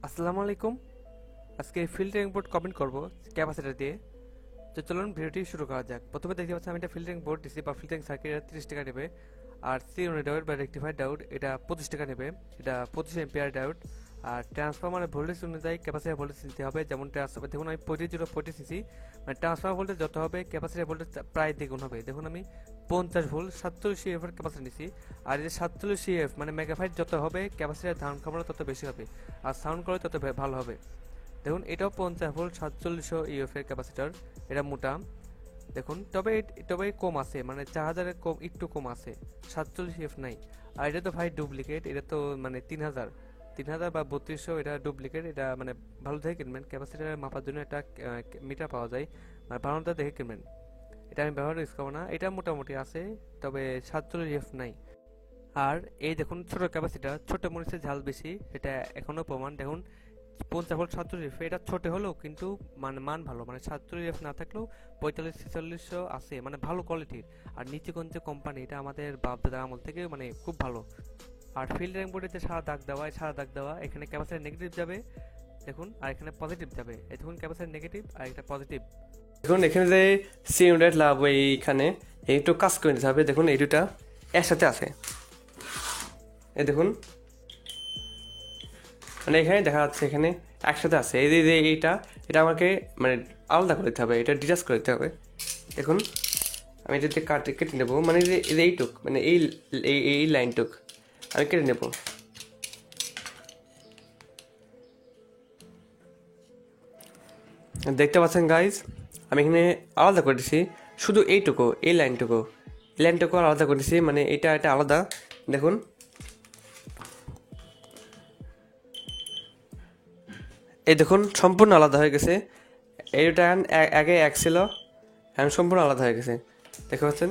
আসসালামু আলাইকুম। আজকে ফিল্টারিং বোর্ড কমেন্ট করব ক্যাপাসিটর দিয়ে। তো চলুন ভিডিওটি শুরু করা যাক। প্রথমে দেখতে পাচ্ছি আমি একটা ফিল্টারিং বোর্ড দিছি বা ফিল্টারিং সার্কিট, এটা 30 টাকা নেবে। আর সি ইউনিট ডায়োড বা রেকটিফায়ার ডায়োড এটা 25 টাকা নেবে। এটা 25 এম্পিয়ার ডায়োড। আর ট্রান্সফরমারের ভোল্টেজ অনুযায়ী ক্যাপাসিটর ভোল্টেজ নিতে হবে। যেমন ট্রান্সফরমার দেখুন আমি 25 নিছি, মানে ট্রান্সফরমার ভোল্টেজ যত হবে ক্যাপাসিটর ভোল্টেজ প্রায় দ্বিগুণ হবে। দেখুন আমি 50 ভোল্ট 47 সিএফ এর ক্যাপাসিটর নিছি। আর এই যে 47 সিএফ মানে মেগাফাইট যত হবে ক্যাপাসিটর ধারণ ক্ষমতা তত বেশি হবে, আর সাউন্ড কোয়ালিটি তত ভালো হবে। দেখুন এটাও 50 ভোল্ট 4700 ইউএফ এর ক্যাপাসিটর, এটা মোটা। দেখুন তবে কম আছে, মানে 4000 এর কম, একটু কম আছে, 47 ইউএফ নাই। আর এটা তো ভাই ডুপ্লিকেট, এটা তো মানে 3000 বা 3200, এটা ডুপ্লিকেট। এটা মানে ভালো দেখে কিনবেন, ক্যাপাসিটর মাপার জন্য একটা মিটার পাওয়া যায়, মানে ভালোটা দেখে কিনবেন। এটা আমি ব্যবহার ইউজ করবো না, এটা মোটামুটি আছে, তবে 47 ইউএফ নাই। আর এই দেখুন ছোট ক্যাপাসিটর, ছোট মরিচের ঝাল বেশি, এটা এখনো প্রমাণ। দেখুন 50 ভোল্ট 47 এফ, এটা ছোট হলেও কিন্তু মানে মান ভালো, মানে 47 এফ না থাকলেও 45-46 আছে, মানে ভালো কোয়ালিটির। আর নিচেগঞ্জ কোম্পানি, এটা আমাদের বাপ দাদার আমল থেকে মানে খুব ভালো। আর ফিল্টারিং বোর্ডে যে সাদা দাগ দেওয়া, সাদা দাগ দেওয়া, এখানে ক্যাপাসিটর নেগেটিভ যাবে দেখুন, আর এখানে পজিটিভ যাবে। এই দেখুন ক্যাপাসিটর নেগেটিভ আর এটা পজিটিভ। দেখুন এখানে যে সি ইউনিট লাভ, এইখানে একটু কাজ করে নিতে হবে। দেখুন এই দুটা একসাথে আছে, এই দেখুন, মানে এখানে দেখা যাচ্ছে এখানে একসাথে আছে। এই যে এইটা, এটা আমাকে মানে আলাদা করে দিতে হবে, এটা ডিটাচ করে দিতে হবে। দেখুন আমি এটা দিয়ে কেটে নেবো, মানে এই যে এইটুক, মানে এই লাইনটুক আমি কেটে নেব। দেখতে পাচ্ছেন গাইজ, আমি এখানে আলাদা করে দিছি শুধু এইটুকু, এই লাইনটুকু আলাদা করে দিছি, মানে এটা আলাদা। দেখুন এই দেখুন সম্পূর্ণ আলাদা হয়ে গেছে। এইটা আগে এক ছিল, এখন সম্পূর্ণ আলাদা হয়ে গেছে, দেখতে পাচ্ছেন।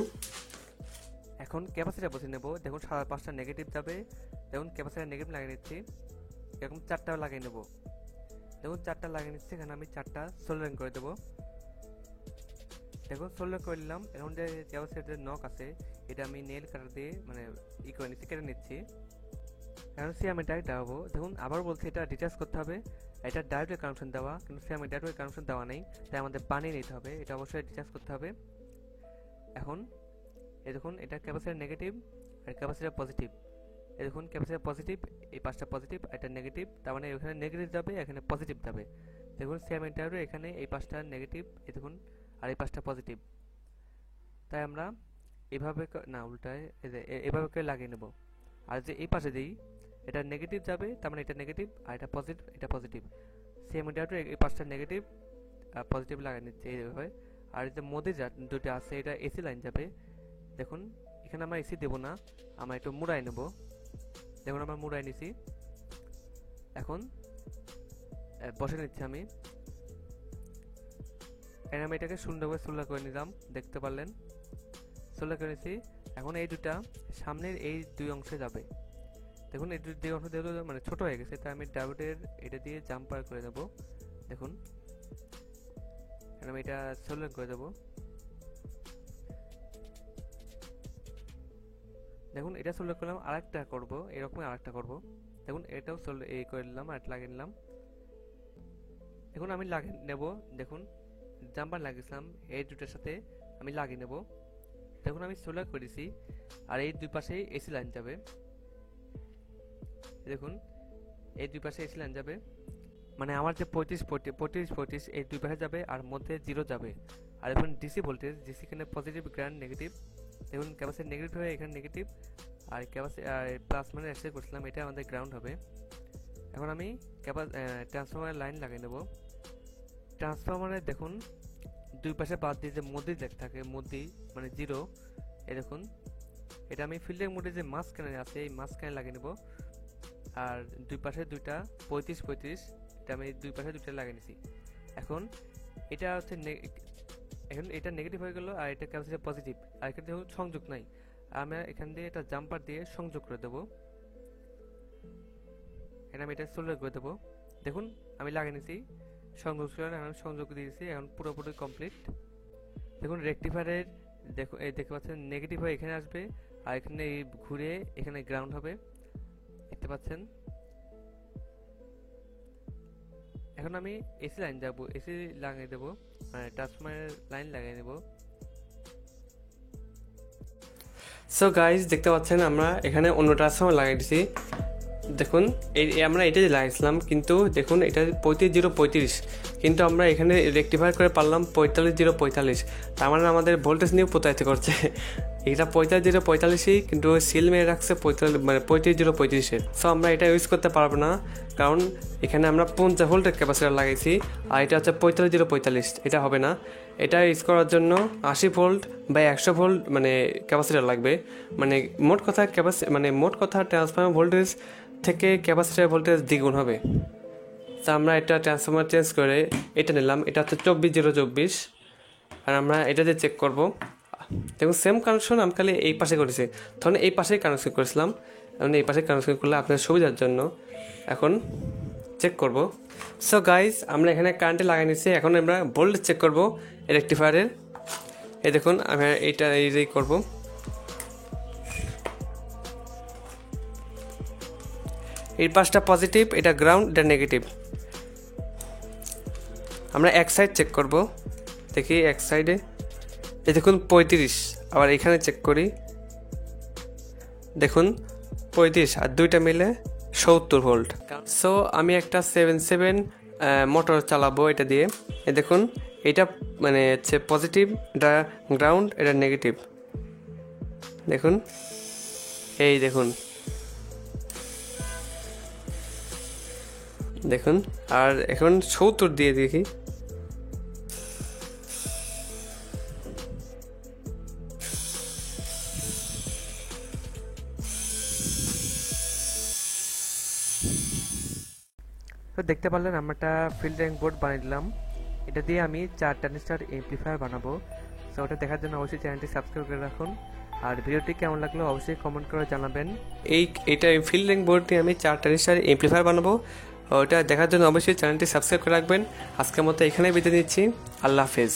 এখন ক্যাপাসিটার বসে নেব। দেখুন 5টা নেগেটিভ যাবে। দেখুন ক্যাপাসিটার নেগেটিভ লাগিয়ে নিচ্ছি, এরকম 4টা লাগিয়ে নেব। দেখুন 4টা লাগিয়ে নিচ্ছি, এখানে আমি 4টা সোল্ডারিং করে দেবো। দেখুন সোল্ডার করে নিলাম। এখন যে ক্যাপাসিটার নক আছে, এটা আমি নেল কাটার দিয়ে মানে করে নিচ্ছি, কেটে নিচ্ছি। এখন আমি ডাইরেক্ট দেওয়াবো। দেখুন আবার বলছি এটা ডিটাচ করতে হবে, এটা ডাইরেক্ট কানেকশন দেওয়া, কিন্তু আমি ডাইরেক্ট কানেকশন দেওয়া নেই, তাই আমাদের বানিয়ে নিতে হবে, এটা অবশ্যই ডিটাচ করতে হবে। এখন এই দেখুন এটা ক্যাপাসিটর নেগেটিভ আর ক্যাপাসিটর পজিটিভ। এই দেখুন ক্যাপাসিটর পজিটিভ, এই পাঁচটা পজিটিভ, এটা নেগেটিভ, তার মানে এখানে নেগেটিভ যাবে, এখানে পজিটিভ যাবে। দেখুন সেম ইন্টারভিউ, এখানে এই পাঁচটা নেগেটিভ, এই দেখুন, আর এই পাঁচটা পজিটিভ। তাই আমরা এভাবে না উল্টায় এভাবে করে লাগিয়ে নেব। আর যে এই পাশে দিই, এটা নেগেটিভ যাবে, তার মানে এটা নেগেটিভ, আর এটা পজিটিভ, এটা পজিটিভ। সেম ইন্টারভিউ এই পাঁচটা নেগেটিভ আর পজিটিভ লাগিয়ে নিচ্ছে এইভাবে। আর যে মধ্যে যা দুটো আছে, এটা এসি লাইন যাবে। দেখুন এখানে আমরা এসি দেবো না, আমরা একটু মুড়াই নেব। দেখুন আমরা মুড়াই নিছি। এখন বসে নিচ্ছি আমি, এখানে আমি এটাকে সুন্দরভাবে সোল্ডার করে নিলাম, দেখতে পারলেন সোল্ডার করে নিচ্ছি। এখন এই দুটা সামনের এই দুই অংশে যাবে। দেখুন এই দুই অংশ যেহেতু মানে ছোট হয়ে গেছে, তাই আমি ডায়োডের এটা দিয়ে জাম্পার করে দেবো। দেখুন আমি এটা সোল্ডার করে দেবো। দেখুন এটা সোল্ডার করলাম, আরেকটা করবো, এরকম আরেকটা করবো। দেখুন এটাও সোল্ডার এই করে নিলাম, আর লাগিয়ে নিলাম। এখন আমি লাগিয়ে নেব। দেখুন জাম্পার লাগিয়েছিলাম, এই দুটোর সাথে আমি লাগিয়ে নেব। দেখুন আমি সোল্ডার করেছি, আর এই দুই পাশে এসি লাইন যাবে। দেখুন এই দুই পাশে এসি লাইন যাবে, মানে আমার যে 35 এই দুই পাশে যাবে, আর মধ্যে জিরো যাবে। আর এখন ডিসি ভোল্টেজ, ডিসি এখানে পজিটিভ, গ্রাউন্ড নেগেটিভ। দেখুন ক্যাপাসিটি নেগেটিভ হয়ে এখানে নেগেটিভ, আর ক্যাপাসিটি প্লাস মানে অ্যাসে করছিলাম, এটা আমাদের গ্রাউন্ড হবে। এখন আমি ট্রান্সফরমারের লাইন লাগিয়ে নেব। ট্রান্সফরমারে দেখুন দুই পাশে বাদ দিয়ে যে মধ্যে দেখ থাকে, মধ্যে মানে জিরো, এই দেখুন এটা আমি ফিল্ডের মোডে যে মাঝখানে আছে, এই মাঝখানে লাগিয়ে নেব। আর দুই পাশে দুইটা 35, এটা আমি দুই পাশে দুইটা লাগিয়ে নিছি। এখন এটা হচ্ছে এখন এটা নেগেটিভ হয়ে গেল, আর এটা ক্যাপাসিটর পজিটিভ, আর এখানে দেখুন সংযোগ নাই, আমি এখান দিয়ে এটা জাম্পার দিয়ে সংযোগ করে দেবো। এখানে আমি এটা সোল্ডার করে দেবো। দেখুন আমি লাগিয়ে নিছি, সংযোগ এখন সংযোগ দিয়েছি, এখন পুরোপুরি কমপ্লিট। দেখুন রেকটিফায়ারের দেখো এই দেখতে পাচ্ছেন নেগেটিভ হয়ে এখানে আসবে, আর এখানে এই ঘুরে এখানে গ্রাউন্ড হবে, দেখতে পাচ্ছেন। এখন আমি এসি লাইন যাবো, এসি লাগিয়ে দেবো, মানে ট্রান্সফরমারের লাইন লাগিয়ে দেবো। সো গাইজ দেখতে পাচ্ছেন আমরা এখানে অন্য ট্রান্সফরমার লাগিয়ে দিছি। দেখুন আমরা এটা যে লাগাইছিলাম, কিন্তু দেখুন এটা 35 0 35, কিন্তু আমরা এখানে রেকটিফাই করে পারলাম 45 0 45। তার মানে আমাদের ভোল্টেজ নিয়েও প্রতারিত করছে। এটা 45 0 45ই, কিন্তু সিল মেরে রাখছে 35 0 35-এর। সো আমরা এটা ইউজ করতে পারবো না, কারণ এখানে আমরা 50 ভোল্টের ক্যাপাসিটার লাগাইছি, আর এটা হচ্ছে 45 0 45। এটা হবে না। এটা ইউজ করার জন্য 80 ভোল্ট বা 100 ভোল্ট মানে ক্যাপাসিটার লাগবে। মানে মোট কথা ট্রান্সফরমার ভোল্টেজ থেকে ক্যাপাসিটার ভোল্টেজ দ্বিগুণ হবে। তা আমরা এটা ট্রান্সফরমার চেঞ্জ করে এটা নিলাম, এটা হচ্ছে 24 0 24। আর আমরা এটা দিয়ে চেক করব। দেখুন সেম কানেকশন আমি খালি এই পাশে করেছি, তখন এই পাশেই কানেকশন করেছিলাম, আমি এই পাশে কানেকশন করলে আপনার সুবিধার জন্য এখন চেক করব। সো গাইজ আমরা এখানে কারেন্টে লাগিয়ে নিচ্ছি, এখন আমরা ভোল্টেজ চেক করব রেকটিফায়ারের। এই দেখুন আমি এইটা এই করব। এই পাশটা পজিটিভ, এটা গ্রাউন্ড, এটা নেগেটিভ। আমরা এক সাইড চেক করব, দেখি এক সাইডে এই দেখুন 35। আবার এখানে চেক করি, দেখুন 35 আর দুইটা মিলে 70 ভোল্ট। সো আমি একটা 77 মোটর চালাবো এটা দিয়ে। এই দেখুন এটা মানে হচ্ছে পজিটিভ, এটা গ্রাউন্ড, এটা নেগেটিভ। দেখুন এই দেখুন আর এখন 70 দিয়ে দেখি। তো দেখতে পারলেন আমরা একটা ফিল্টারিং বোর্ড বানিয়ে দিলাম। এটা দিয়ে আমি 4 ট্রানজিস্টর এমপ্লিফায়ার বানাবো। সো ওটা দেখার জন্য অবশ্যই চ্যানেলটি সাবস্ক্রাইব করে রাখুন, আর ভিডিওটি কেমন লাগলো অবশ্যই কমেন্ট করে জানাবেন। এইটা ফিল্টারিং বোর্ড দিয়ে আমি 4 ট্রানজিস্টর এমপ্লিফায়ার বানাবো। ওটা দেখার জন্য অবশ্যই চ্যানেলটি সাবস্ক্রাইব করে রাখবেন। আজকের মতো এখানেই বিদায় নিচ্ছি। আল্লাহ হাফেজ।